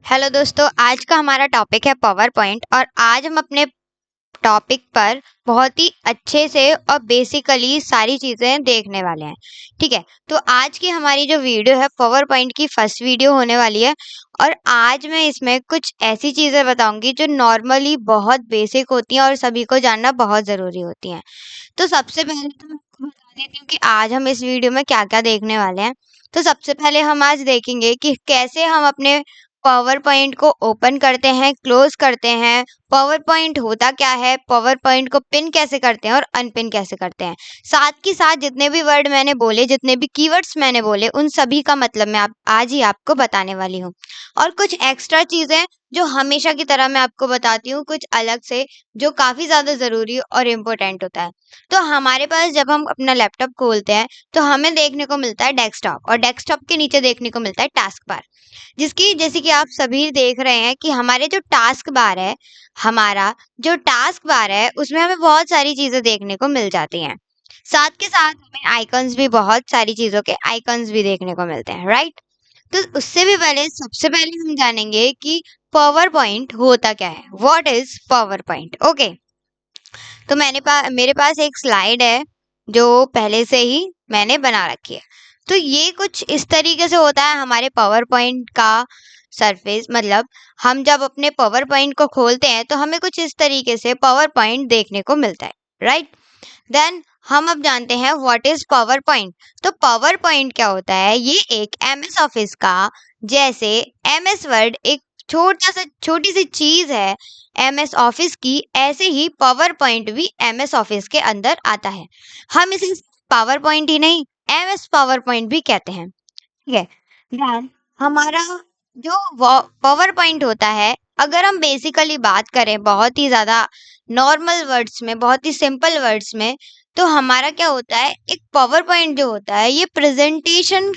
Hello दोस्तों, आज का हमारा टॉपिक है पावर पॉइंट और आज हम अपने टॉपिक पर बहुत ही अच्छे से और बेसिकली सारी चीज़ें देखने वाले हैं। ठीक है, तो आज की हमारी जो वीडियो है पावर पॉइंट की फर्स्ट वीडियो होने वाली है और आज मैं इसमें कुछ ऐसी चीज़ें बताऊंगी जो नॉर्मली बहुत बेसिक होती हैं और सभी को जानना बहुत ज़रूरी होती हैं। तो सबसे पहले तो मैं आपको बता देती हूँ कि आज हम इस वीडियो में क्या-क्या देखने वाले हैं। तो सबसे पहले हम आज देखेंगे कि कैसे हम अपने पावर पॉइंट को ओपन करते हैं, क्लोज करते हैं, पावर पॉइंट होता क्या है, पावर पॉइंट को पिन कैसे करते हैं और अनपिन कैसे करते हैं। साथ के साथ जितने भी वर्ड मैंने बोले, जितने भी कीवर्ड्स मैंने बोले, उन सभी का मतलब मैं आज ही आपको बताने वाली हूँ। और कुछ एक्स्ट्रा चीज़ें जो हमेशा की तरह मैं आपको बताती हूँ, कुछ अलग से जो काफ़ी ज़्यादा ज़रूरी और इम्पोर्टेंट होता है। तो हमारे पास जब हम अपना लैपटॉप खोलते हैं तो हमें देखने को मिलता है डेस्कटॉप और डेस्कटॉप के नीचे देखने को मिलता है टास्क बार, जिसकी जैसे कि आप सभी देख रहे हैं कि हमारे जो टास्क बार है, हमारा जो टास्क बार है उसमें हमें बहुत सारी चीज़ें देखने को मिल जाती हैं। साथ के साथ हमें आइकन्स भी, बहुत सारी चीज़ों के आइकन्स भी देखने को मिलते हैं, राइट? तो उससे भी पहले सबसे पहले हम जानेंगे कि पावर पॉइंट होता क्या है। What is power point? Okay, तो मेरे पास एक स्लाइड है जो पहले से ही मैंने बना रखी है। तो ये कुछ इस तरीके से होता है हमारे पावर पॉइंट का सरफेस। मतलब हम जब अपने पावर पॉइंट को खोलते हैं तो हमें कुछ इस तरीके से पावर पॉइंट देखने को मिलता है, राइट? देन हम अब जानते हैं व्हाट इज पावर पॉइंट। तो पावर पॉइंट क्या होता है? ये एक एमएस ऑफिस का, जैसे एमएस वर्ड एक छोटी सी चीज है एमएस ऑफिस की, ऐसे ही पावर पॉइंट भी एमएस ऑफिस के अंदर आता है। हम इसे पावर पॉइंट ही नहीं, एमएस पावर पॉइंट भी कहते हैं। ठीक है, देन हमारा जो पावर पॉइंट होता है, अगर हम बेसिकली बात करें बहुत ही ज्यादा नॉर्मल वर्ड्स में, बहुत ही सिंपल वर्ड्स में, तो हमारा क्या होता है, एक पावर पॉइंट जो होता है ये प्रेजेंटेशन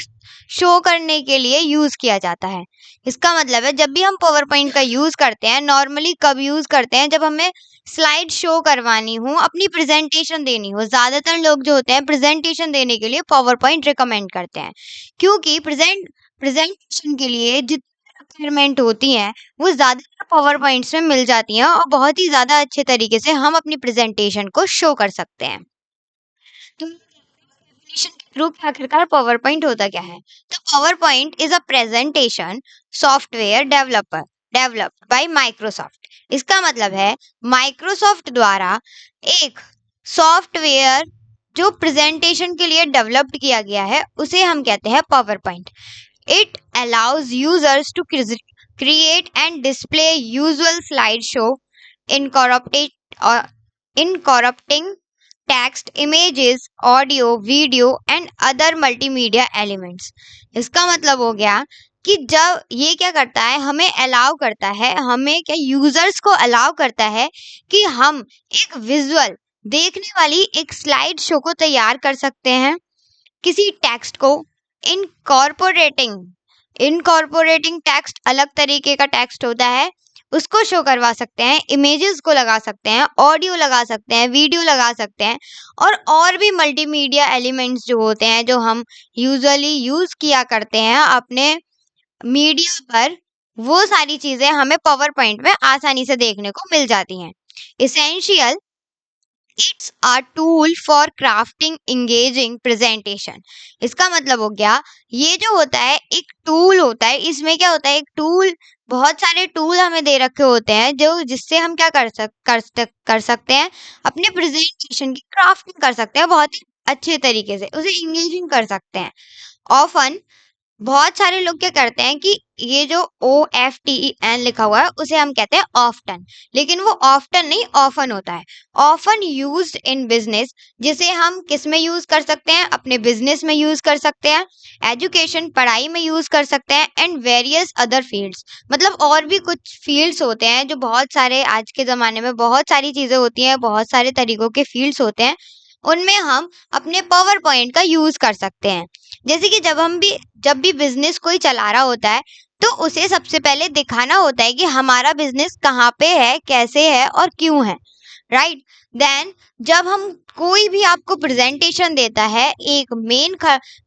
शो करने के लिए यूज किया जाता है। इसका मतलब है जब भी हम पावर पॉइंट का यूज करते हैं, नॉर्मली कब यूज करते हैं? जब हमें स्लाइड शो करवानी हो, अपनी प्रेजेंटेशन देनी हो। ज्यादातर लोग जो होते हैं प्रेजेंटेशन देने के लिए पावर पॉइंट रिकमेंड करते हैं, क्योंकि प्रेजेंटेशन के लिए जितनी रिक्वायरमेंट होती हैं वो ज़्यादातर पावर पॉइंट्स में मिल जाती हैं और बहुत ही ज़्यादा अच्छे तरीके से हम अपनी प्रेजेंटेशन को शो कर सकते हैं। तो डेफिनेशन के थ्रू आखिरकार पावर पॉइंट होता क्या है? तो power point is a presentation software developed by Microsoft. इसका मतलब है माइक्रोसॉफ्ट द्वारा एक सॉफ्टवेयर जो प्रेजेंटेशन के लिए डेवलप्ड किया गया है उसे हम कहते हैं power point. It allows users to create and display usual slideshow, incorporate or incorporating text, images, audio, video and other multimedia elements। इसका मतलब हो गया कि जब ये क्या करता है, हमें अलाउ करता है, हमें क्या यूजर्स को अलाउ करता है कि हम एक विजुअल देखने वाली एक स्लाइड शो को तैयार कर सकते हैं, किसी टेक्स्ट को इनकॉर्पोरेटिंग इनकॉर्पोरेटिंग टेक्स्ट, अलग तरीके का टेक्स्ट होता है, उसको शो करवा सकते हैं, इमेजेस को लगा सकते हैं, ऑडियो लगा सकते हैं, वीडियो लगा सकते हैं और भी मल्टीमीडिया एलिमेंट्स जो होते हैं जो हम यूजुअली यूज किया करते हैं अपने मीडिया पर, वो सारी चीजें हमें पावर पॉइंट में आसानी से देखने को मिल जाती हैं। Essential, it's a tool for crafting engaging presentation. इसका मतलब हो गया, ये जो होता है एक टूल होता है। इसमें क्या होता है, एक टूल, बहुत सारे टूल हमें दे रखे होते हैं जो जिससे हम क्या कर सकते हैं, अपने प्रेजेंटेशन की क्राफ्टिंग कर सकते हैं, बहुत ही अच्छे तरीके से उसे इंगेजिंग कर सकते हैं। ऑफन, बहुत सारे लोग क्या करते हैं कि ये जो OFTEN लिखा हुआ है उसे हम कहते हैं ऑफ्टन, लेकिन वो ऑफ्टन नहीं, ऑफन होता है। ऑफन यूज्ड इन बिजनेस, जिसे हम किस में यूज कर सकते हैं, अपने बिजनेस में यूज कर सकते हैं, एजुकेशन, पढ़ाई में यूज कर सकते हैं, एंड वेरियस अदर फील्ड्स। मतलब और भी कुछ फील्ड्स होते हैं जो बहुत सारे, आज के जमाने में बहुत सारी चीजें होती हैं, बहुत सारे तरीकों के फील्ड्स होते हैं, उनमें हम अपने पावर पॉइंट का यूज कर सकते हैं। जैसे कि जब भी बिजनेस कोई चला रहा होता है तो उसे सबसे पहले दिखाना होता है कि हमारा बिजनेस कहाँ पे है, कैसे है और क्यों है, राइट? देन जब हम कोई भी आपको प्रेजेंटेशन देता है, एक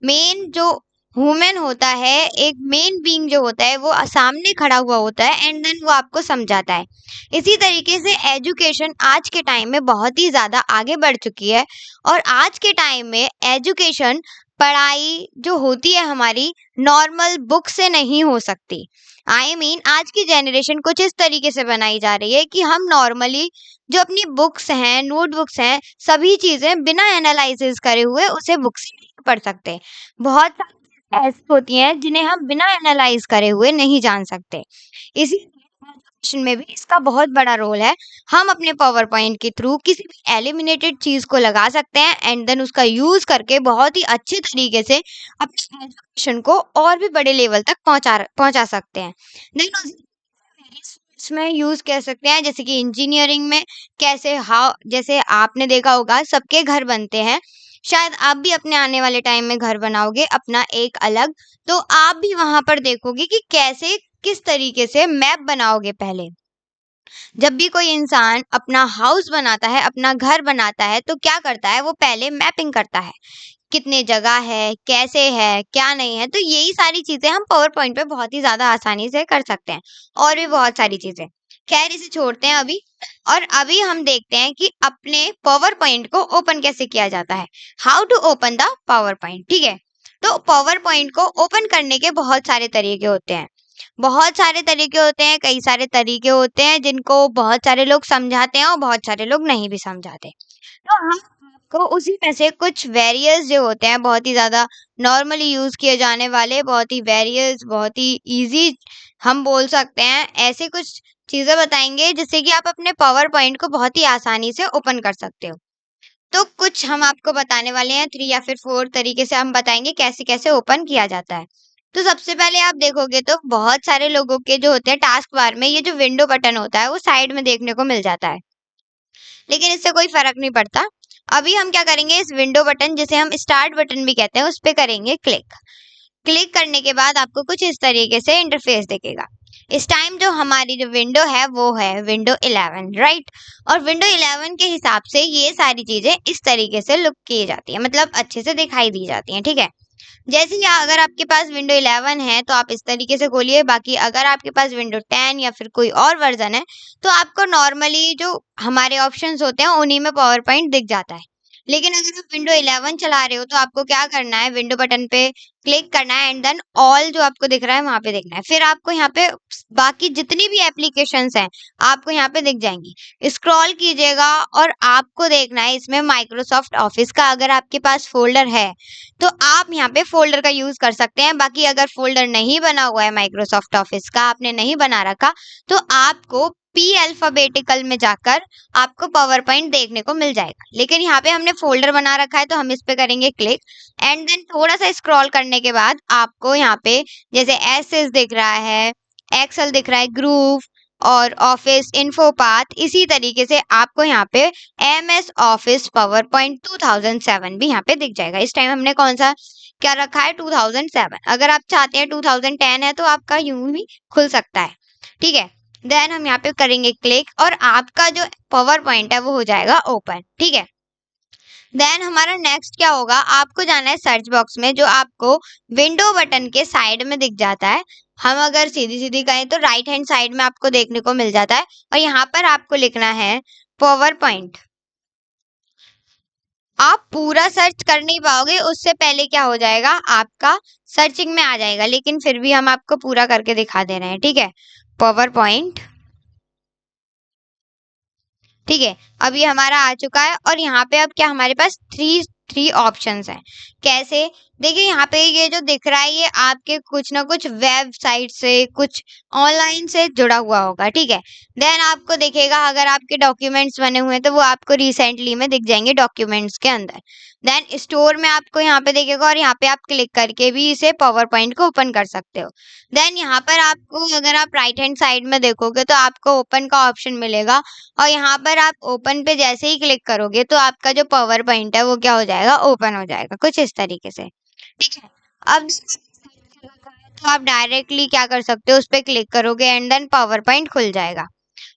मेन जो ह्यूमन होता है, एक मेन बीइंग जो होता है वो सामने खड़ा हुआ होता है एंड देन वो आपको समझाता है। इसी तरीके से एजुकेशन आज के टाइम में बहुत ही ज़्यादा आगे बढ़ चुकी है और आज के टाइम में एजुकेशन पढ़ाई जो होती है हमारी नॉर्मल बुक से नहीं हो सकती। आज की जनरेशन कुछ इस तरीके से बनाई जा रही है कि हम नॉर्मली जो अपनी बुक्स हैं, नोटबुक्स हैं, सभी चीज़ें बिना एनालिसिस करे हुए उसे बुक से नहीं पढ़ सकते। बहुत सारी ऐसी होती हैं जिन्हें हम बिना एनालाइज करे हुए नहीं जान सकते। इसी एजुकेशन में भी इसका बहुत बड़ा रोल है। हम अपने पावर पॉइंट के थ्रू किसी भी एलिमिनेटेड चीज को लगा सकते हैं एंड देन उसका यूज करके बहुत ही अच्छे तरीके से अपने एजुकेशन को और भी बड़े लेवल तक पहुंचा सकते हैं। देन इसमें यूज कर सकते हैं जैसे कि इंजीनियरिंग में जैसे आपने देखा होगा सबके घर बनते हैं, शायद आप भी अपने आने वाले टाइम में घर बनाओगे अपना एक अलग, तो आप भी वहां पर देखोगे कि कैसे किस तरीके से मैप बनाओगे। पहले जब भी कोई इंसान अपना हाउस बनाता है, अपना घर बनाता है, तो क्या करता है वो पहले मैपिंग करता है, कितने जगह है, कैसे है, क्या नहीं है। तो यही सारी चीजें हम पावर पॉइंट पे बहुत ही ज्यादा आसानी से कर सकते हैं और भी बहुत सारी चीजें। खैर इसे छोड़ते हैं अभी और अभी हम देखते हैं कि अपने पावर पॉइंट को ओपन कैसे किया जाता है। How to open the PowerPoint. ठीक है, तो पावर पॉइंट को ओपन करने के बहुत सारे तरीके होते हैं। बहुत सारे तरीके होते हैं, कई सारे तरीके होते हैं जिनको बहुत सारे लोग समझाते हैं और बहुत सारे लोग नहीं भी समझाते। तो हम आपको उसी में से कुछ वेरियस जो होते हैं, बहुत ही ज़्यादा नॉर्मली यूज़ किए जाने वाले, बहुत ही वेरियस, बहुत ही ईज़ी हम बोल सकते हैं, ऐसे कुछ चीज़ें बताएँगे जिससे कि आप अपने पावर पॉइंट को बहुत ही आसानी से ओपन कर सकते हो। तो कुछ हम आपको बताने वाले हैं, 3 या फिर 4 तरीके से हम बताएँगे कैसे-कैसे ओपन किया जाता है। तो सबसे पहले आप देखोगे तो बहुत सारे लोगों के जो होते हैं टास्क बार में ये जो विंडो बटन होता है वो साइड में देखने को मिल जाता है। लेकिन इससे कोई फ़र्क नहीं पड़ता। अभी हम क्या करेंगे, इस विंडो बटन जिसे हम स्टार्ट बटन भी कहते हैं उस पे करेंगे क्लिक। क्लिक करने के बाद आपको कुछ इस तरीके से इंटरफेस दिखेगा। इस टाइम जो हमारी जो विंडो है वो है विंडो 11, राइट। और विंडो 11 के हिसाब से ये सारी चीज़ें इस तरीके से लुक की जाती है, मतलब अच्छे से दिखाई दी जाती हैं। ठीक है, जैसे कि अगर आपके पास विंडो 11 है तो आप इस तरीके से खोलिए, बाकी अगर आपके पास विंडो 10 या फिर कोई और वर्जन है तो आपको नॉर्मली जो हमारे ऑप्शंस होते हैं उन्हीं में पावर पॉइंट दिख जाता है। लेकिन अगर आप विंडो 11 चला रहे हो तो आपको क्या करना है, विंडो बटन पे क्लिक करना है एंड देन ऑल जो आपको दिख रहा है वहां पे देखना है। फिर आपको यहाँ पे बाकी जितनी भी एप्लीकेशंस हैं आपको यहाँ पे दिख जाएंगी। स्क्रॉल कीजिएगा और आपको देखना है इसमें माइक्रोसॉफ्ट ऑफिस का अगर आपके पास फोल्डर है तो आप यहाँ पे फोल्डर का यूज कर सकते हैं। बाकी अगर फोल्डर नहीं बना हुआ है माइक्रोसॉफ्ट ऑफिस का, आपने नहीं बना रखा, तो आपको पी अल्फाबेटिकल में जाकर आपको पावर पॉइंट देखने को मिल जाएगा। लेकिन यहाँ पे हमने फोल्डर बना रखा है तो हम इस पे करेंगे क्लिक एंड देन थोड़ा सा स्क्रॉल करने के बाद आपको यहाँ पे जैसे एसएस दिख रहा है, एक्सेल दिख रहा है, ग्रूव और ऑफिस इन्फो पाथ, इसी तरीके से आपको यहाँ पे MS ऑफिस पावर पॉइंट 2007 भी यहाँ पे दिख जाएगा। इस टाइम हमने कौन सा क्या रखा है, 2007। अगर आप चाहते हैं 2010 है तो आपका यूं भी खुल सकता है। ठीक है, देन हम यहाँ पे करेंगे क्लिक और आपका जो पावर पॉइंट है वो हो जाएगा ओपन। ठीक है, देन हमारा नेक्स्ट क्या होगा, आपको जाना है सर्च बॉक्स में जो आपको विंडो बटन के साइड में दिख जाता है। हम अगर सीधी सीधी कहें तो राइट हैंड साइड में आपको देखने को मिल जाता है और यहाँ पर आपको लिखना है पावर पॉइंट। आप पूरा सर्च कर नहीं पाओगे, उससे पहले क्या हो जाएगा आपका सर्चिंग में आ जाएगा, लेकिन फिर भी हम आपको पूरा करके दिखा दे रहे हैं। ठीक है, पावर पॉइंट। ठीक है, अब ये हमारा आ चुका है और यहाँ पे अब क्या हमारे पास थ्री ऑप्शंस हैं। कैसे, देखिए यहाँ पे ये जो दिख रहा है ये आपके कुछ ना कुछ वेबसाइट से, कुछ ऑनलाइन से जुड़ा हुआ होगा। ठीक है, देन आपको दिखेगा अगर आपके डॉक्यूमेंट्स बने हुए हैं तो वो आपको रिसेंटली में दिख जाएंगे डॉक्यूमेंट्स के अंदर। देन स्टोर में आपको यहाँ पे दिखेगा और यहाँ पे आप क्लिक करके भी इसे पावर पॉइंट को ओपन कर सकते हो। देन यहाँ पर आपको अगर आप राइट हैंड साइड में देखोगे तो आपको ओपन का ऑप्शन मिलेगा और यहाँ पर आप ओपन पे जैसे ही क्लिक करोगे तो आपका जो पावर पॉइंट है वो क्या हो जाएगा, ओपन हो जाएगा कुछ इस तरीके से। ठीक है, अब तो आप डायरेक्टली क्या कर सकते हो, उस पर क्लिक करोगे एंड देन पावर पॉइंट खुल जाएगा।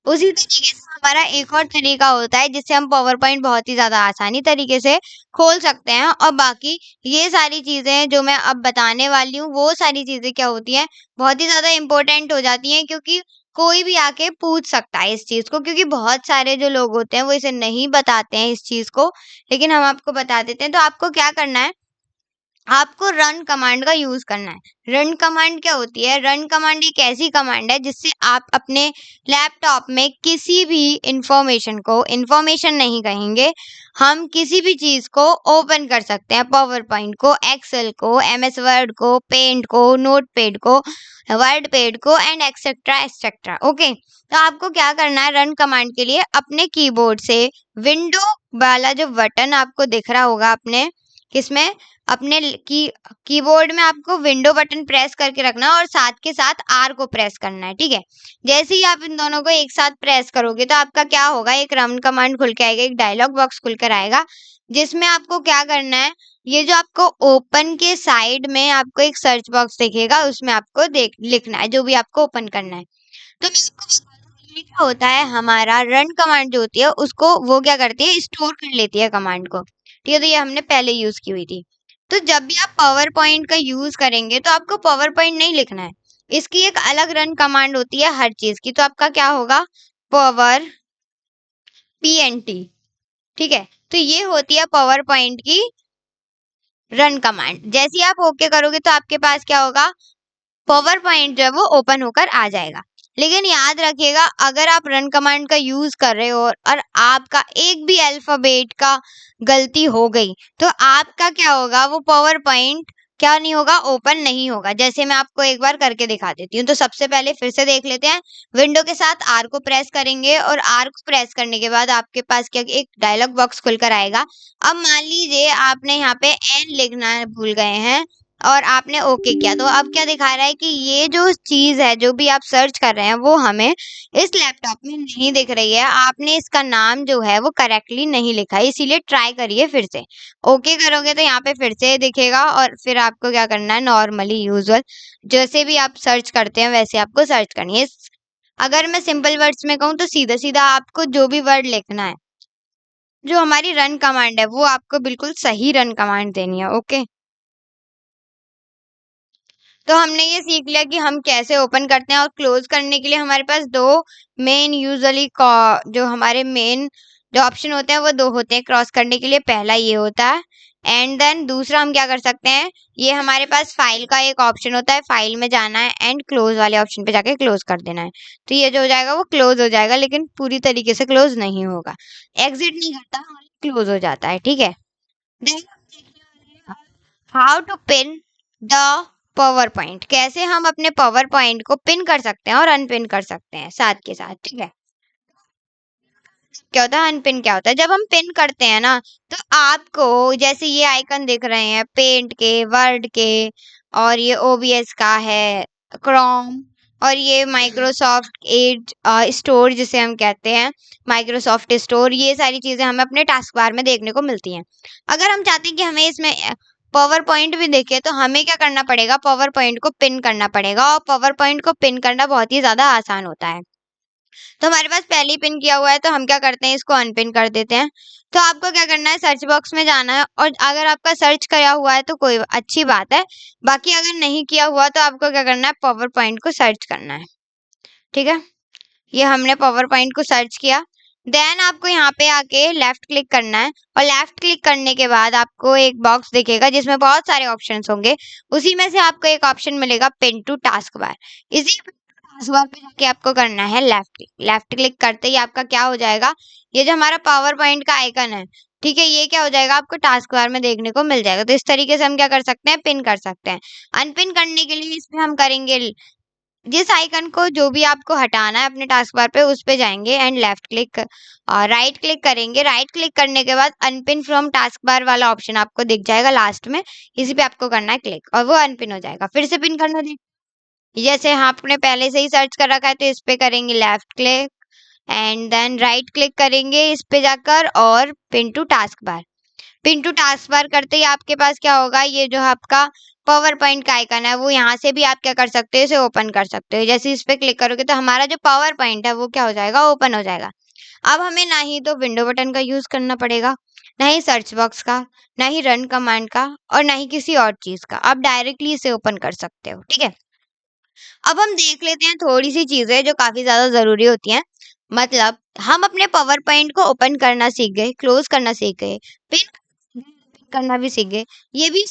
उसी तरीके से हमारा एक और तरीका होता है जिससे हम पावर पॉइंट बहुत ही ज्यादा आसानी तरीके से खोल सकते हैं। और बाकी ये सारी चीजें जो मैं अब बताने वाली हूँ वो सारी चीजें क्या होती हैं, बहुत ही ज्यादा इम्पोर्टेंट हो जाती हैं, क्योंकि कोई भी आके पूछ सकता है इस चीज को, क्योंकि बहुत सारे जो लोग होते हैं वो इसे नहीं बताते हैं इस चीज को, लेकिन हम आपको बता देते हैं। तो आपको क्या करना है, आपको रन कमांड का यूज करना है। रन कमांड क्या होती है, रन कमांड एक ऐसी कमांड है जिससे आप अपने लैपटॉप में किसी भी इंफॉर्मेशन को, इंफॉर्मेशन नहीं कहेंगे, हम किसी भी चीज को ओपन कर सकते हैं। पावर पॉइंट को, एक्सेल को, एमएस वर्ड को, पेंट को, नोटपैड को, वर्ड पैड को, एंड एक्सेट्रा एक्सेट्रा। ओके, तो आपको क्या करना है, रन कमांड के लिए अपने कीबोर्ड से विंडो वाला जो बटन आपको दिख रहा होगा, अपने किसमें, अपने कीबोर्ड में आपको विंडो बटन प्रेस करके रखना है और साथ के साथ आर को प्रेस करना है। ठीक है, जैसे ही आप इन दोनों को एक साथ प्रेस करोगे तो आपका क्या होगा, एक रन कमांड खुल के आएगा, एक डायलॉग बॉक्स खुल कर आएगा, जिसमें आपको क्या करना है, ये जो आपको ओपन के साइड में आपको एक सर्च बॉक्स दिखेगा, उसमें आपको लिखना है जो भी आपको ओपन करना है। तो मैं आपको बता दूं, ये क्या होता है, हमारा रन कमांड जो होती है उसको वो क्या करती है, स्टोर कर लेती है कमांड को। ठीक है, तो ये हमने पहले यूज की हुई थी। तो जब भी आप पावर पॉइंट का यूज करेंगे तो आपको पावर पॉइंट नहीं लिखना है, इसकी एक अलग रन कमांड होती है हर चीज की। तो आपका क्या होगा, पावर PNT। ठीक है, तो ये होती है पावर पॉइंट की रन कमांड। जैसे ही आप ओके करोगे तो आपके पास क्या होगा, पावर पॉइंट जो है वो ओपन होकर आ जाएगा। लेकिन याद रखिएगा, अगर आप रन कमांड का यूज कर रहे हो और आपका एक भी अल्फाबेट का गलती हो गई तो आपका क्या होगा, वो पावर पॉइंट क्या नहीं होगा, ओपन नहीं होगा। जैसे मैं आपको एक बार करके दिखा देती हूँ। तो सबसे पहले फिर से देख लेते हैं, विंडो के साथ आर को प्रेस करेंगे और आर को प्रेस करने के बाद आपके पास क्या, एक डायलॉग बॉक्स खुलकर आएगा। अब मान लीजिए आपने यहाँ पे एन लिखना भूल गए हैं और आपने ओके किया, तो अब क्या दिखा रहा है कि ये जो चीज है, जो भी आप सर्च कर रहे हैं, वो हमें इस लैपटॉप में नहीं दिख रही है। आपने इसका नाम जो है वो करेक्टली नहीं लिखा है, इसीलिए ट्राई करिए फिर से। ओके करोगे तो यहाँ पे फिर से दिखेगा और फिर आपको क्या करना है, नॉर्मली यूजुअल जैसे भी आप सर्च करते हैं वैसे आपको सर्च करनी है। अगर मैं सिंपल वर्ड्स में कहूँ तो सीधा सीधा आपको जो भी वर्ड लिखना है, जो हमारी रन कमांड है, वो आपको बिल्कुल सही रन कमांड देनी है। ओके, तो हमने ये सीख लिया कि हम कैसे ओपन करते हैं। और क्लोज करने के लिए हमारे पास दो मेन यूजुअली जो हमारे मेन जो ऑप्शन होते हैं वो दो होते हैं क्रॉस करने के लिए। पहला ये होता है, एंड देन दूसरा हम क्या कर सकते हैं, ये हमारे पास फाइल का एक ऑप्शन होता है, फाइल में जाना है एंड क्लोज वाले ऑप्शन पे जाके क्लोज कर देना है। तो ये जो हो जाएगा वो क्लोज हो जाएगा, लेकिन पूरी तरीके से क्लोज नहीं होगा, एग्जिट नहीं करता, क्लोज हो जाता है। ठीक है, how to pin the PowerPoint, कैसे हम अपने पावर पॉइंट को पिन कर सकते हैं और अनपिन कर सकते हैं साथ के साथ। ठीक है, क्या होता है अनपिन, क्या होता है, जब हम पिन करते हैं ना, तो आपको जैसे ये आइकन दिख रहे हैं पेंट के, वर्ड के, और ये OBS का है, क्रोम, और ये माइक्रोसॉफ्ट एज स्टोर जिसे हम कहते हैं, माइक्रोसॉफ्ट स्टोर, ये सारी चीजें हमें अपने टास्क बार में देखने को मिलती हैं। अगर हम चाहते हैं कि हमें इसमें पावर पॉइंट भी देखे तो हमें क्या करना पड़ेगा, पावर पॉइंट को पिन करना पड़ेगा। और पावर पॉइंट को पिन करना बहुत ही ज्यादा आसान होता है। तो हमारे पास पहले ही पिन किया हुआ है, तो हम क्या करते हैं, इसको अनपिन कर देते हैं। तो आपको क्या करना है, सर्च बॉक्स में जाना है, और अगर आपका सर्च किया हुआ है तो कोई अच्छी बात है, बाकी अगर नहीं किया हुआ तो आपको क्या करना है, पावर पॉइंट को सर्च करना है। ठीक है, ये हमने पावर पॉइंट को सर्च किया। देन आपको यहाँ पे आके लेफ्ट क्लिक करना है, और लेफ्ट क्लिक करने के बाद आपको एक बॉक्स दिखेगा जिसमें बहुत सारे ऑप्शंस होंगे। उसी में से आपको एक ऑप्शन मिलेगा पिन टू टास्क बार। इसी टास्क बार पे जाके आपको करना है लेफ्ट क्लिक। लेफ्ट क्लिक करते ही आपका क्या हो जाएगा, ये जो हमारा पावर पॉइंट का आइकन है, ठीक है, ये क्या हो जाएगा, आपको टास्क बार में देखने को मिल जाएगा। तो इस तरीके से हम क्या कर सकते हैं, पिन कर सकते हैं। अनपिन करने के लिए इसमें हम करेंगे, जिस आइकन को जो भी आपको हटाना है अपने टास्क बार पे, उस पे जाएंगे एंड लेफ्ट क्लिक और राइट क्लिक करेंगे। राइट क्लिक करने के बाद अनपिन फ्रॉम टास्क बार वाला ऑप्शन आपको दिख जाएगा लास्ट में, इसी पे आपको करना है क्लिक और वो अनपिन हो जाएगा। फिर से पिन करना है, जैसे आपने पहले से ही सर्च कर रखा है तो इस पे करेंगे left click and then right click करेंगे इस पे जाकर और pin to taskbar. Pin to taskbar करते ही आपके पास क्या होगा, ये जो आपका पावर पॉइंट का आइकन है वो यहाँ से भी आप क्या कर सकते हो, इसे ओपन कर सकते हो। जैसे इस पे क्लिक करोगे तो हमारा जो पावर पॉइंट है वो क्या हो जाएगा, ओपन हो जाएगा। अब हमें ना ही तो विंडो बटन का यूज करना पड़ेगा, ना ही सर्च बॉक्स का, ना ही रन कमांड का, और ना ही किसी और चीज का। आप डायरेक्टली इसे ओपन कर सकते हो। ठीक है, अब हम देख लेते हैं थोड़ी सी चीजें जो काफी ज्यादा जरूरी होती हैं। मतलब हम अपने पावर पॉइंट को ओपन करना सीख गए, क्लोज करना सीख गए, पिन करना भी सीख गए, ये भी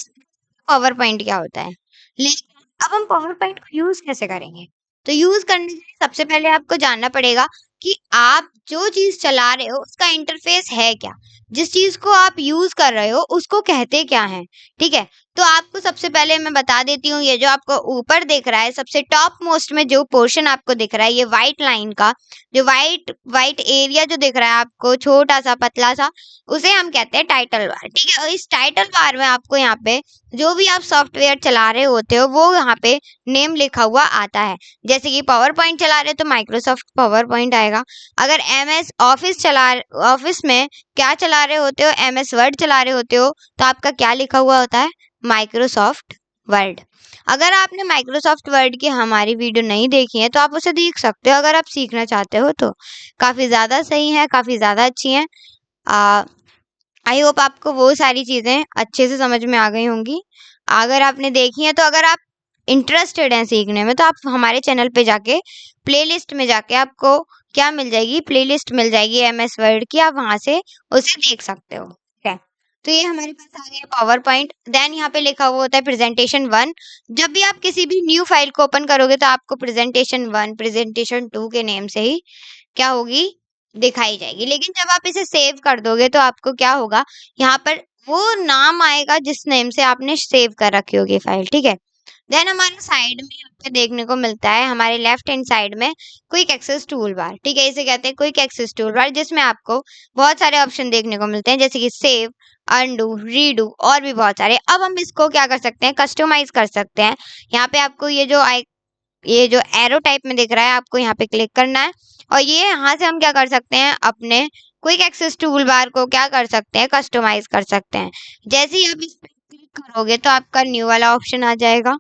पावर पॉइंट क्या होता है। लेकिन अब हम पावर पॉइंट को यूज कैसे करेंगे? तो यूज करने के लिए सबसे पहले आपको जानना पड़ेगा कि आप जो चीज चला रहे हो उसका इंटरफेस है क्या, जिस चीज को आप यूज कर रहे हो उसको कहते क्या है। ठीक है, तो आपको सबसे पहले मैं बता देती हूँ, ये जो आपको ऊपर दिख रहा है सबसे टॉप मोस्ट में जो पोर्शन आपको दिख रहा है, ये व्हाइट लाइन का जो व्हाइट व्हाइट एरिया जो दिख रहा है आपको, छोटा सा पतला सा, उसे हम कहते हैं टाइटल बार। ठीक है, और इस टाइटल बार में आपको यहाँ पे जो भी आप सॉफ्टवेयर चला रहे होते हो वो यहाँ पे नेम लिखा हुआ आता है। जैसे कि पावर पॉइंट चला रहे हो तो माइक्रोसॉफ्ट पावर पॉइंट आएगा। अगर एमएस ऑफिस ऑफिस में क्या चला रहे होते हो, एमएस वर्ड चला रहे होते हो, तो आपका क्या लिखा हुआ होता है, माइक्रोसॉफ्ट वर्ड। अगर आपने माइक्रोसॉफ्ट वर्ड की हमारी वीडियो नहीं देखी है तो आप उसे देख सकते हो, अगर आप सीखना चाहते हो तो। काफी ज्यादा सही है, काफी ज्यादा अच्छी है। आई होप आपको वो सारी चीजें अच्छे से समझ में आ गई होंगी। अगर आपने देखी है तो अगर आप इंटरेस्टेड हैं सीखने में तो आप हमारे चैनल पे जाके प्लेलिस्ट में जाके आपको क्या मिल जाएगी, प्लेलिस्ट मिल जाएगी एमएस वर्ड की, आप वहां से उसे देख सकते हो। ठीक है, तो ये हमारे पास आ गया पावर पॉइंट। देन यहाँ पे लिखा हुआ होता है प्रेजेंटेशन 1। जब भी आप किसी भी न्यू फाइल को ओपन करोगे तो आपको प्रेजेंटेशन 1 प्रेजेंटेशन 2 के नेम से ही क्या होगी, दिखाई जाएगी। लेकिन जब आप इसे सेव कर दोगे तो आपको क्या होगा, यहाँ पर वो नाम आएगा जिस नेम से आपने सेव कर रखी होगी फाइल। ठीक है, देन हमारे साइड में यहाँ पे देखने को मिलता है, हमारे लेफ्ट हैंड साइड में क्विक एक्सेस टूल बार। ठीक है, इसे कहते हैं क्विक एक्सेस टूल बार, जिसमें आपको बहुत सारे ऑप्शन देखने को मिलते हैं, जैसे कि सेव, अनडू, रीडू और भी बहुत सारे। अब हम इसको क्या कर सकते हैं, कस्टमाइज कर सकते हैं। यहाँ पे आपको ये जो एरो टाइप में दिख रहा है आपको यहाँ पे क्लिक करना है, और ये यहाँ से हम क्या कर सकते हैं, अपने क्विक एक्सेस टूल बार को क्या कर सकते हैं, कस्टमाइज कर सकते हैं। जैसे ही आप इस पे क्लिक करोगे तो आपका न्यू वाला ऑप्शन आ जाएगा।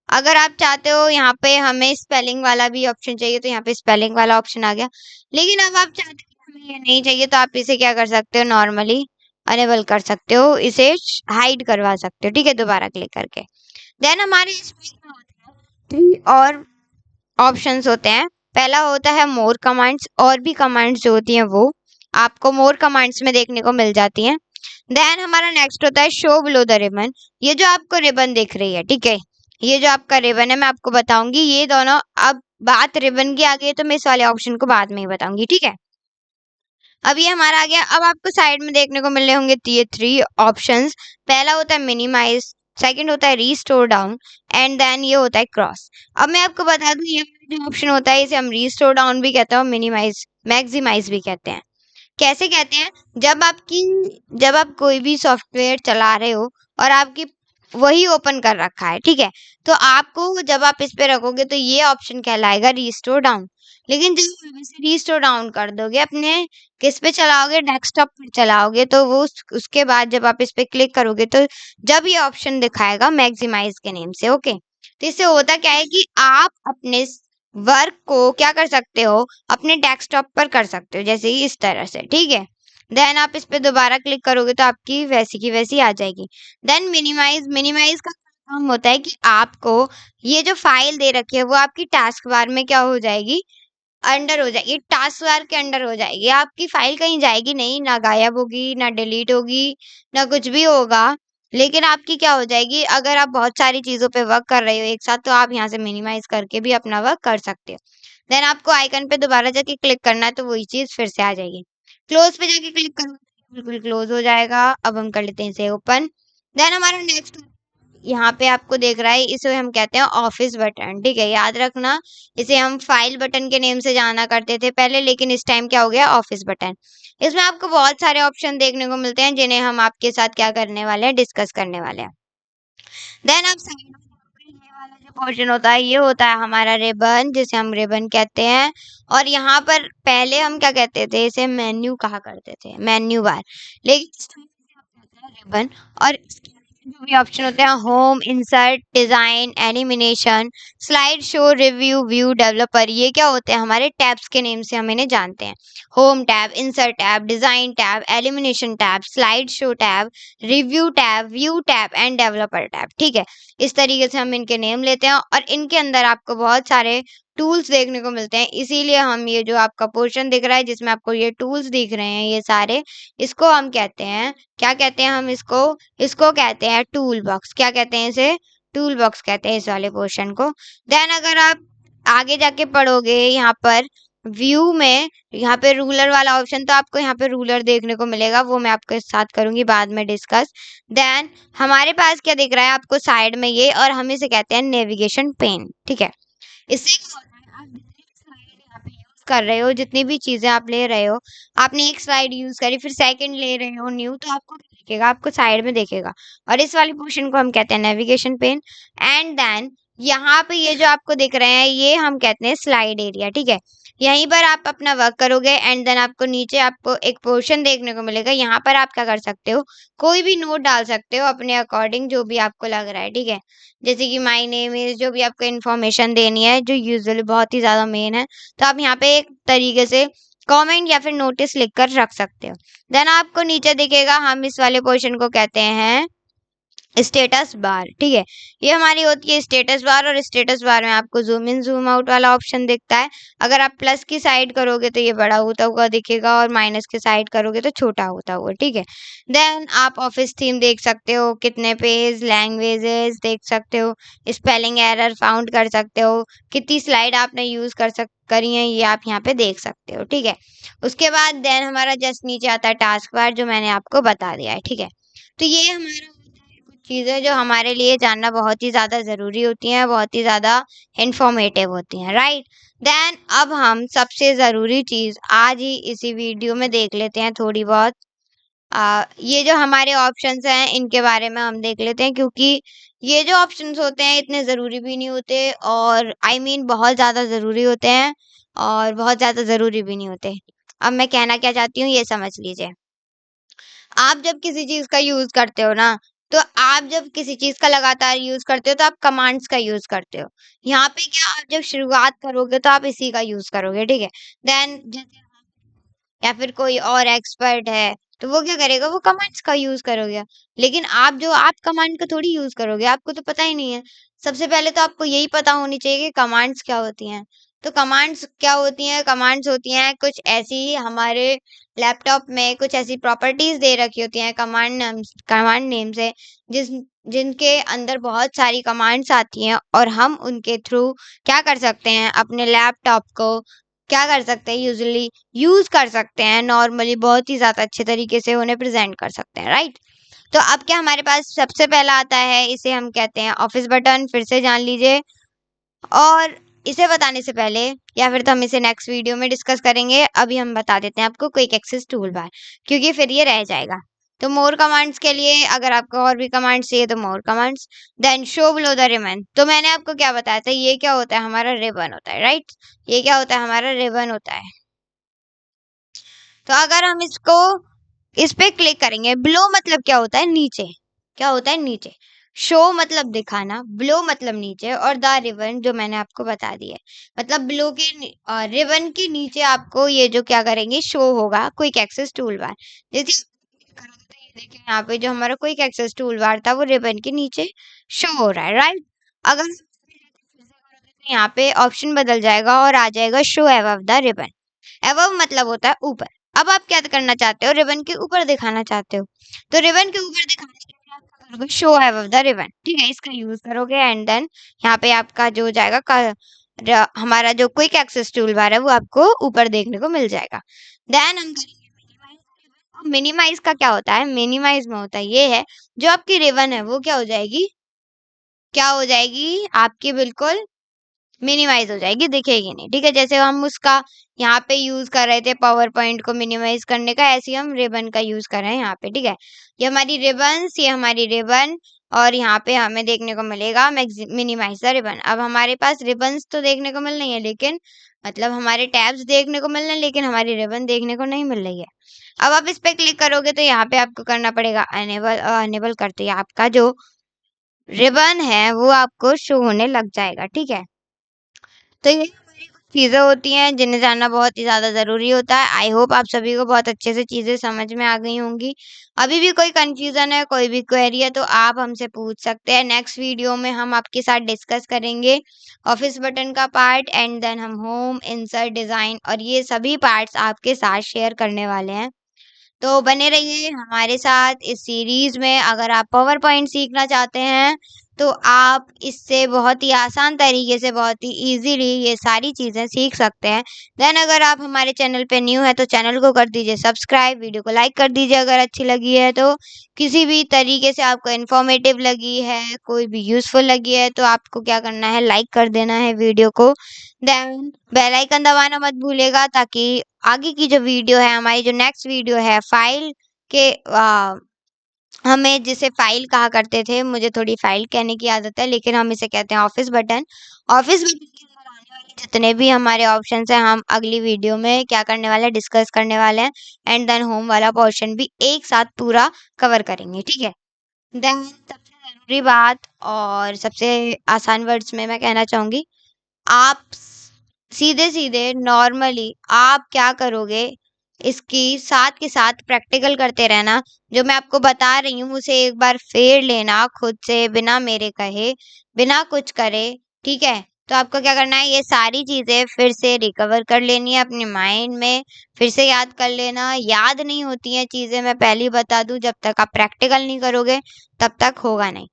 अगर आप चाहते हो यहाँ पे हमें स्पेलिंग वाला भी ऑप्शन चाहिए तो यहाँ पे स्पेलिंग वाला ऑप्शन आ गया। लेकिन अब आप चाहते हो हमें ये नहीं चाहिए तो आप इसे क्या कर सकते हो, नॉर्मली अनेबल कर सकते हो, इसे हाइड करवा सकते हो। ठीक है, दोबारा क्लिक करके। देन हमारे इसमें क्या होता है, 3 और ऑप्शंस होते हैं। पहला होता है मोर कमांड्स, और भी कमांड्स जो होती हैं वो आपको मोर कमांड्स में देखने को मिल जाती हैं। देन हमारा नेक्स्ट होता है शो बिलो द रिबन। ये जो आपको रिबन दिख रही है, ठीक है, ये जो आपका रिबन है मैं आपको बताऊंगी, ये दोनों, अब बात रिबन की आ गई है तो मैं इस वाले ऑप्शन को बाद में ही बताऊंगी। ठीक है, अब ये हमारा आ गया। अब आपको साइड में देखने को मिल रहे होंगे ये 3 ऑप्शंस। पहला होता है मिनिमाइज, सेकंड होता है रीस्टोर डाउन, एंड देन ये होता है क्रॉस। अब मैं आपको बता दूं, ये जो ऑप्शन होता है इसे हम रीस्टोर डाउन भी कहते हैं और मिनिमाइज मैक्सिमाइज भी कहते हैं। कैसे कहते हैं, जब आप कोई भी सॉफ्टवेयर चला रहे हो और आपकी वही ओपन कर रखा है, ठीक है, तो आपको जब आप इस पे रखोगे तो ये ऑप्शन कहलाएगा रीस्टोर डाउन। लेकिन जब आप इसे रीस्टोर डाउन कर दोगे, अपने किस पे चलाओगे, डेस्कटॉप पर चलाओगे, तो वो उसके बाद जब आप इस पे क्लिक करोगे तो जब ये ऑप्शन दिखाएगा मैक्सिमाइज के नेम से। ओके, तो इससे होता क्या है कि आप अपने वर्क को क्या कर सकते हो, अपने डेस्कटॉप पर कर सकते हो, जैसे कि इस तरह से। ठीक है, देन आप इस पे दोबारा क्लिक करोगे तो आपकी वैसी की वैसी आ जाएगी। देन मिनिमाइज का काम होता है कि आपको ये जो फाइल दे रखी है वो आपकी टास्क बार में क्या हो जाएगी, अंडर हो जाएगी, टास्क बार के अंडर हो जाएगी। आपकी फाइल कहीं जाएगी नहीं, ना गायब होगी, ना डिलीट होगी, ना कुछ भी होगा। लेकिन आपकी क्या हो जाएगी, अगर आप बहुत सारी चीजों पे वर्क कर रहे हो एक साथ तो आप यहाँ से मिनिमाइज करके भी अपना वर्क कर सकते हो। देन आपको आइकन पे दोबारा जाके क्लिक करना है तो वही चीज फिर से आ जाएगी। क्लोज पे जाके क्लिक करोगे तो बिल्कुल क्लोज हो जाएगा। अब हम कर लेते हैं इसे ओपन। देन हमारा नेक्स्ट यहाँ पे आपको देख रहा है, इसे हम कहते हैं ऑफिस बटन। ठीक है, याद रखना, इसे हम फाइल बटन के नेम से जाना करते थे पहले, लेकिन इस टाइम क्या हो गया, ऑफिस बटन। इसमें आपको बहुत सारे ऑप्शन देखने को मिलते हैं जिन्हें हम आपके साथ क्या करने वाले हैं, डिस्कस करने वाले हैं। देन आप साइड में ये वाला जो पोर्शन होता है ये होता है हमारा रिबन, जिसे हम रिबन कहते हैं। और यहाँ पर पहले हम क्या कहते थे, इसे मेन्यू कहा करते थे, मेन्यू बार। लेकिन इस टाइम पे आप कहते हैं रिबन। और जो भी ऑप्शन होते हैं, home, insert, design, elimination, slide show, review, view, developer, ये क्या होते हैं? हमारे टैब्स के नेम से हम इन्हें जानते हैं। Home tab, insert tab, design tab, elimination tab, slide show tab, review tab, view tab end developer tab. ठीक है, इस तरीके से हम इनके नेम लेते हैं और इनके अंदर आपको बहुत सारे टूल्स देखने को मिलते हैं। इसीलिए हम ये जो आपका पोर्शन दिख रहा है जिसमें आपको ये टूल्स दिख रहे हैं, ये सारे, इसको हम कहते हैं, क्या कहते हैं हम इसको? इसको कहते हैं टूल बॉक्स। क्या कहते हैं इसे? टूल बॉक्स कहते हैं इस वाले पोर्शन को। देन अगर आप आगे जाके पढ़ोगे यहाँ पर व्यू में, यहाँ पे रूलर वाला ऑप्शन, तो आपको यहाँ पे रूलर देखने को मिलेगा, वो मैं आपके साथ करूंगी बाद में डिस्कस। देन हमारे पास क्या दिख रहा है आपको साइड में? ये, और हम इसे कहते हैं नेविगेशन पेन। ठीक है, इससे क्या होता है, आप जितनी भी स्लाइड यहाँ पे यूज कर रहे हो, जितनी भी चीजें आप ले रहे हो, आपने एक स्लाइड यूज करी, फिर सेकंड ले रहे हो न्यू, तो आपको क्या दिखेगा? आपको साइड में दिखेगा, और इस वाले पोर्शन को हम कहते हैं नेविगेशन पेन। एंड देन यहाँ पे ये जो आपको दिख रहे हैं, ये हम कहते हैं स्लाइड एरिया। ठीक है, यहीं पर आप अपना वर्क करोगे एंड देन आपको नीचे आपको एक पोर्शन देखने को मिलेगा। यहाँ पर आप क्या कर सकते हो? कोई भी नोट डाल सकते हो अपने अकॉर्डिंग, जो भी आपको लग रहा है। ठीक है, जैसे कि माय नेम इज, जो भी आपको इन्फॉर्मेशन देनी है, जो यूजुअली बहुत ही ज्यादा मेन है, तो आप यहाँ पे एक तरीके से कमेंट या फिर नोटिस लिखकर रख सकते हो। देन आपको नीचे दिखेगा, हम इस वाले क्वेश्चन को कहते हैं स्टेटस बार। ठीक है, ये हमारी होती है स्टेटस बार, और स्टेटस बार में आपको जूम इन जूम आउट वाला ऑप्शन दिखता है। अगर आप प्लस की साइड करोगे तो ये बड़ा होता हुआ दिखेगा, और माइनस की साइड करोगे तो छोटा होता हुआ। ठीक है, देन आप ऑफिस थीम देख सकते हो, कितने पेज, लैंग्वेजेस देख सकते हो, स्पेलिंग एरर फाउंड कर सकते हो, कितनी स्लाइड आपने यूज करी है, ये आप यहाँ पे देख सकते हो। ठीक है, उसके बाद देन हमारा जस्ट नीचे आता है टास्क बार, जो मैंने आपको बता दिया है। ठीक है, तो ये हमारा चीजें जो हमारे लिए जानना बहुत ही ज्यादा जरूरी होती हैं, बहुत ही ज्यादा इंफॉर्मेटिव होती हैं, राइट। देन अब हम सबसे जरूरी चीज आज ही इसी वीडियो में देख लेते हैं थोड़ी बहुत। ये जो हमारे ऑप्शंस हैं इनके बारे में हम देख लेते हैं, क्योंकि ये जो ऑप्शंस होते हैं इतने जरूरी भी नहीं होते, और आई मीन बहुत ज्यादा जरूरी होते हैं, और बहुत ज्यादा जरूरी भी नहीं होते। अब मैं कहना क्या चाहती हूँ ये समझ लीजिए। आप जब किसी चीज का यूज करते हो ना, तो आप जब किसी चीज का लगातार यूज करते हो तो आप कमांड्स का यूज करते हो। यहाँ पे क्या, आप जब शुरुआत करोगे तो आप इसी का यूज करोगे। ठीक है, देन जैसे या फिर कोई और एक्सपर्ट है तो वो क्या करेगा? वो कमांड्स का यूज करोगे। लेकिन आप कमांड का थोड़ी यूज करोगे, आपको तो पता ही नहीं है। सबसे पहले तो आपको यही पता होनी चाहिए कि कमांड्स क्या होती हैं। तो कमांड्स क्या होती हैं? कमांड्स होती हैं कुछ ऐसी, हमारे लैपटॉप में कुछ ऐसी प्रॉपर्टीज दे रखी होती हैं कमांड नेम से, जिस जिनके अंदर बहुत सारी कमांड्स आती हैं, और हम उनके थ्रू क्या कर सकते हैं? अपने लैपटॉप को क्या कर सकते हैं? यूजुअली यूज कर सकते हैं, नॉर्मली बहुत ही ज्यादा अच्छे तरीके से उन्हें प्रेजेंट कर सकते हैं, राइट। तो अब क्या हमारे पास सबसे पहला आता है, इसे हम कहते हैं ऑफिस बटन, फिर से जान लीजिए। और इसे बताने से पहले, या फिर तो हम इसे नेक्स्ट वीडियो में डिस्कस करेंगे, अभी हम बता देते हैं आपको क्विक एक्सेस टूल बार, क्योंकि फिर ये रह जाएगा। तो मोर कमांड्स के लिए अगर आपको और भी कमांड्स चाहिए तो more commands. Then show below the ribbon, तो मैंने आपको क्या बताया था, ये क्या होता है? हमारा रिबन होता है, राइट। ये क्या होता है? हमारा रिबन होता है। तो अगर हम इस पे क्लिक करेंगे, बिलो मतलब क्या होता है? नीचे। क्या होता है? नीचे। शो मतलब दिखाना, बिलो मतलब नीचे, और द रिबन जो मैंने आपको बता दिया है, मतलब बिलो के रिबन के नीचे आपको ये जो क्या करेंगे, शो होगा क्विक एक्सेस टूल बार। जैसे करोगे तो ये देखिए, यहाँ पे जो हमारा क्विक एक्सेस टूल बार था वो रिबन के नीचे शो हो रहा है, राइट। अगर फिर से करोगे तो यहाँ पे ऑप्शन बदल जाएगा और आ जाएगा show above the ribbon. Above मतलब होता है ऊपर। अब आप क्या करना चाहते हो? रिबन के ऊपर दिखाना चाहते हो, तो रिबन के ऊपर दिखाने के लिए आप क्या करोगे? Show above the ribbon. ठीक है, इसका यूज करोगे एंड देन यहाँ पे आपका जो हो जाएगा हमारा जो क्विक एक्सेस टूल बार है वो आपको ऊपर देखने को मिल जाएगा। देन हम करेंगे मिनिमाइज। मिनिमाइज का क्या होता है? मिनिमाइज में होता है ये है, जो आपकी रिबन है वो क्या हो जाएगी? क्या हो जाएगी आपकी? बिल्कुल मिनिमाइज हो जाएगी, दिखेगी नहीं। ठीक है, जैसे हम उसका यहाँ पे यूज कर रहे थे पावर पॉइंट को मिनिमाइज करने का, ऐसे ही हम रिबन का यूज कर रहे हैं यहाँ पे। ठीक है, ये हमारी रिबन, और यहाँ पे हमें देखने को मिलेगा मिनिमाइज द रिबन। अब हमारे पास रिबन्स तो देखने को मिल रही है, लेकिन मतलब हमारे टैब्स देखने को मिल रहे हैं, लेकिन हमारी रिबन देखने को नहीं मिल रही है। अब आप इस पे क्लिक करोगे तो यहाँ पे आपको करना पड़ेगा अनेबल। अनेबल करते ही आपका जो रिबन है वो आपको शो होने लग जाएगा। ठीक है, तो ये हमारी कुछ चीज़ें होती हैं जिन्हें जानना बहुत ही ज़्यादा ज़रूरी होता है। आई होप आप सभी को बहुत अच्छे से चीज़ें समझ में आ गई होंगी। अभी भी कोई कंफ्यूजन है, कोई भी क्वेरी है तो आप हमसे पूछ सकते हैं। नेक्स्ट वीडियो में हम आपके साथ डिस्कस करेंगे ऑफिस बटन का पार्ट, एंड देन हम होम, इंसर्ट, डिज़ाइन और ये सभी पार्ट्स आपके साथ शेयर करने वाले हैं। तो बने रहिए हमारे साथ इस सीरीज में। अगर आप पावर पॉइंट सीखना चाहते हैं तो आप इससे बहुत ही आसान तरीके से, बहुत ही इजीली ये सारी चीज़ें सीख सकते हैं। देन अगर आप हमारे चैनल पे न्यू है तो चैनल को कर दीजिए सब्सक्राइब, वीडियो को लाइक कर दीजिए अगर अच्छी लगी है तो। किसी भी तरीके से आपको इन्फॉर्मेटिव लगी है, कोई भी यूज़फुल लगी है तो आपको क्या करना है, लाइक कर देना है वीडियो को। देन बेल आइकन दबाना मत भूलिएगा ताकि आगे की जो वीडियो है, हमारी जो नेक्स्ट वीडियो है फाइल के हमें जिसे फाइल कहा करते थे, मुझे थोड़ी फाइल कहने की आदत है लेकिन हम इसे कहते हैं ऑफिस बटन। ऑफिस बटन के अंदर आने वाले जितने भी हमारे ऑप्शंस हैं हम अगली वीडियो में क्या करने वाले हैं, डिस्कस करने वाले हैं। एंड देन होम वाला पोर्शन भी एक साथ पूरा कवर करेंगे। ठीक है, देन सबसे ज़रूरी बात और सबसे आसान वर्ड्स में मैं कहना चाहूँगी, आप सीधे-सीधे नॉर्मली आप क्या करोगे, इसकी साथ के साथ प्रैक्टिकल करते रहना। जो मैं आपको बता रही हूँ उसे एक बार फिर लेना खुद से बिना मेरे कहे, बिना कुछ करे। ठीक है? तो आपको क्या करना है, ये सारी चीज़ें फिर से रिकवर कर लेनी है अपने माइंड में, फिर से याद कर लेना। याद नहीं होती हैं चीज़ें, मैं पहले ही बता दूँ, जब तक आप प्रैक्टिकल नहीं करोगे तब तक होगा नहीं।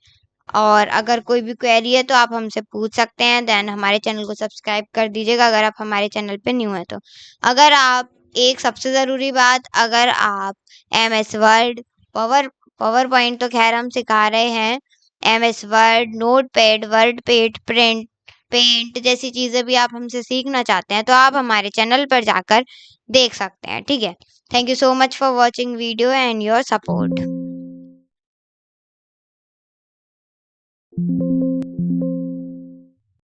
और अगर कोई भी क्वेरी है तो आप हमसे पूछ सकते हैं। देन हमारे चैनल को सब्सक्राइब कर दीजिएगा अगर आप हमारे चैनल पे न्यू हैं तो। अगर आप एक सबसे ज़रूरी बात, अगर आप MS Word, power PowerPoint तो खैर हम सिखा रहे हैं, MS Word, Notepad, WordPad, print, Paint जैसी चीज़ें भी आप हमसे सीखना चाहते हैं तो आप हमारे चैनल पर जाकर देख सकते हैं। ठीक है, thank you so much for watching video and your support.